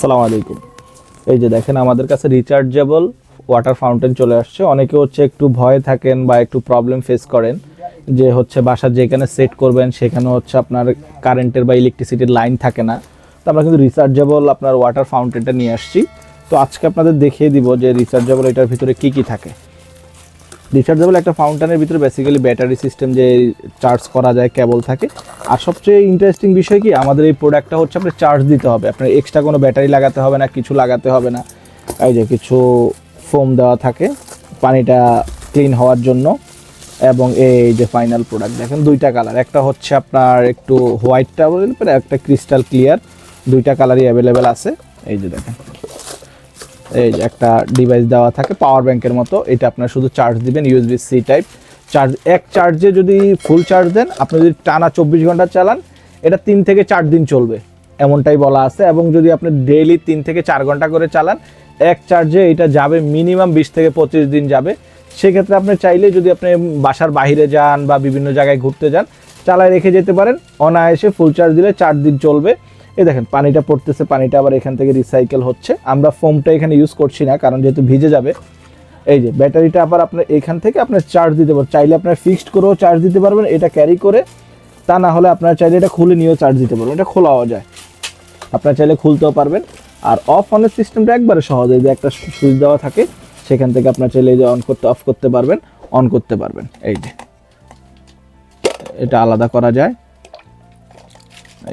আসসালামু আলাইকুম। এই যে দেখেন আমাদের কাছে রিচার্জেবল ওয়াটার ফাউন্টেন চলে আসছে। অনেকে হচ্ছে একটু ভয়ে থাকেন বা একটু প্রবলেম ফেস করেন যে হচ্ছে বাসার যেখানে সেট করবেন সেখানে হচ্ছে আপনার কারেন্টের বা ইলেকট্রিসিটির লাইন থাকে না। তো আমরা কিন্তু রিচার্জেবল আপনার ওয়াটার ফাউন্টেনটা নিয়ে আসছি। তো আজকে আপনাদের দেখিয়ে দিব যে রিচার্জেবল এটার ভিতরে কি কি থাকে। রিচার্জেবল একটা ফাউন্টেনের ভিতরে বেসিক্যালি ব্যাটারি সিস্টেম যে চার্জ করা যায় কেবল থাকে। আর সবচেয়ে ইন্টারেস্টিং বিষয় কি, আমাদের এই প্রোডাক্টটা হচ্ছে আপনার চার্জ দিতে হবে, আপনার এক্সট্রা কোনো ব্যাটারি লাগাতে হবে না, কিছু লাগাতে হবে না। এই যে কিছু ফোম দেওয়া থাকে পানিটা ক্লিন হওয়ার জন্য। এবং এই যে ফাইনাল প্রোডাক্ট দেখেন, দুইটা কালার, একটা হচ্ছে আপনার একটু হোয়াইটটা বলতে একটা ক্রিস্টাল ক্লিয়ার, দুইটা কালারই অ্যাভেলেবেল আছে। এই যে দেখেন, এই যে একটা ডিভাইস দেওয়া থাকে পাওয়ার ব্যাংকের মতো, এটা আপনার শুধু চার্জ দিবেন USB-C টাইপ চার্জ। এক চার্জে যদি ফুল চার্জ দেন, আপনি যদি টানা 24 ঘন্টা চালান, এটা 3 থেকে 4 দিন চলবে এমনটাই বলা আছে। এবং যদি আপনি ডেইলি 3 থেকে 4 ঘন্টা করে চালান, এক চার্জে এটা যাবে মিনিমাম 20 থেকে 25 দিন যাবে। সেক্ষেত্রে আপনি চাইলে যদি আপনি বাসার বাইরে যান বা বিভিন্ন জায়গায় ঘুরতে যান, চালায় রেখে যেতে পারেন, অনায়াসে ফুল চার্জ দিলে 4 দিন চলবে। এই দেখেন পানিটা পড়তেছে, পানিটা আবার এখান থেকে রিসাইকেল হচ্ছে। আমরা ফোমটা এখানে ইউজ করছি না, কারণ যেহেতু ভিজে যাবে। এই যে ব্যাটারিটা আবার আপনার এখান থেকে আপনার চার্জ দিতে পারবেন, চাইলে আপনার ফিক্সড করেও চার্জ দিতে পারবেন এটা ক্যারি করে। তা না হলে আপনার চাইলে এটা খুলে নিয়েও চার্জ দিতে পারবেন, এটা খোলাও যায়, আপনার চাইলে খুলতেও পারবেন। আর অফ অনের সিস্টেমটা একবারে সহজ, এই যে একটা সুইচ দেওয়া থাকে, সেখান থেকে আপনার চাইলে এই যে অন করতে অফ করতে পারবেন, অন করতে পারবেন। এই যে এটা আলাদা করা যায়।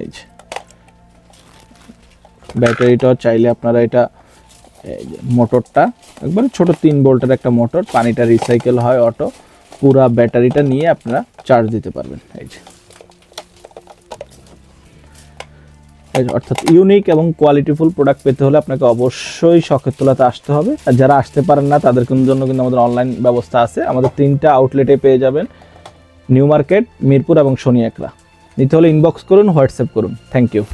এই যে ব্যাটারিটাও চাইলে আপনারা এটা, এই যে মোটরটা একবারে ছোট 3 ভোল্টের একটা মোটর, পানিটা রিসাইকেল হয় অটো, পুরা ব্যাটারিটা নিয়ে আপনারা চার্জ দিতে পারবেন। এই যে অর্থাৎ ইউনিক এবং কোয়ালিটিফুল প্রোডাক্ট পেতে হলে আপনাকে অবশ্যই শখের তোলাতে আসতে হবে। আর যারা আসতে পারেন না তাদের জন্য কিন্তু আমাদের অনলাইন ব্যবস্থা আছে। আমাদের 3টা আউটলেটে পেয়ে যাবেন, নিউ মার্কেট, মিরপুর এবং শনি একরা। নিতে হলে ইনবক্স করুন, হোয়াটসঅ্যাপ করুন। Thank you.